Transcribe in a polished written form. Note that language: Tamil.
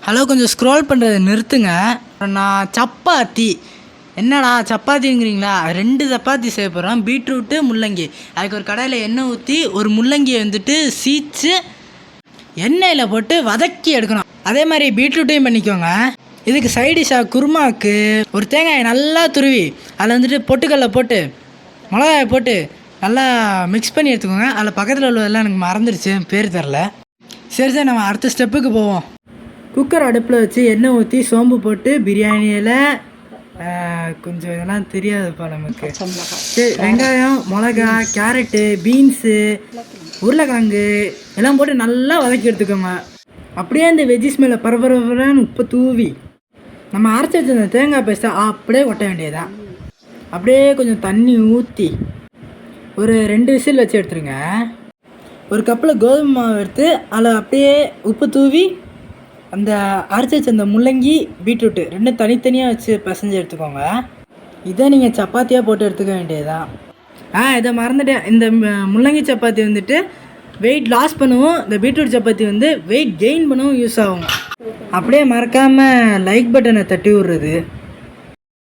ஹலோ, கொஞ்சம் ஸ்க்ரோல் பண்ணுறதை நிறுத்துங்க. நான் சப்பாத்தி என்னடா சப்பாத்திங்கிறீங்களா? 2 சப்பாத்தி செய்ய போகிறோம். பீட்ரூட்டு முள்ளங்கி. அதுக்கு ஒரு கடாயில் எண்ணெய் ஊற்றி ஒரு முள்ளங்கியை வந்துட்டு சீச்சு எண்ணெயில் போட்டு வதக்கி எடுக்கணும். அதே மாதிரி பீட்ரூட்டையும் பண்ணிக்கோங்க. இதுக்கு சைடிஷாக குருமாவுக்கு ஒரு தேங்காயை நல்லா துருவி அதில் வந்துட்டு பொட்டுக்கல்லை போட்டு மிளகாயை போட்டு நல்லா மிக்ஸ் பண்ணி எடுத்துக்கோங்க. அதில் பக்கத்தில் உள்ளதெல்லாம் எனக்கு மறந்துடுச்சு, பேர் தெரில. சரி நம்ம அடுத்த ஸ்டெப்புக்கு போவோம். குக்கர் அடுப்பில் வச்சு எண்ணெய் ஊற்றி சோம்பு போட்டு பிரியாணியில் கொஞ்சம் இதெல்லாம் தெரியாதுப்பா நமக்கு. சரி, வெங்காயம், மிளகா, கேரட்டு, பீன்ஸு, உருளைக்கிழங்கு எல்லாம் போட்டு நல்லா வதக்கி எடுத்துக்கோங்க. அப்படியே இந்த வெஜ்ஜிஸ் மேலே பரபரன்னு உப்பு தூவி நம்ம அரைச்சி வச்சிருந்த தேங்காய் பேஸ்ட்டை அப்படியே கொட்ட வேண்டியதுதான். அப்படியே கொஞ்சம் தண்ணி ஊற்றி ஒரு 2 விசில் வச்சு எடுத்துருங்க. ஒரு கப்பில் கோதுமை மாவு எடுத்து அதில் அப்படியே உப்பு தூவி அந்த அரைச்சி வச்ச அந்த முள்ளங்கி பீட்ரூட்டு 2 தனித்தனியாக வச்சு பிசைஞ்சு எடுத்துக்கோங்க. இதை நீங்கள் சப்பாத்தியாக போட்டு எடுத்துக்க வேண்டியதுதான். இதை மறந்துட்டேன். இந்த முள்ளங்கி சப்பாத்தி வந்துட்டு வெயிட் லாஸ் பண்ணவும், இந்த பீட்ரூட் சப்பாத்தி வந்து வெயிட் கெயின் பண்ணவும் யூஸ் ஆகும். அப்படியே மறக்காமல் லைக் பட்டனை தட்டி விட்றது.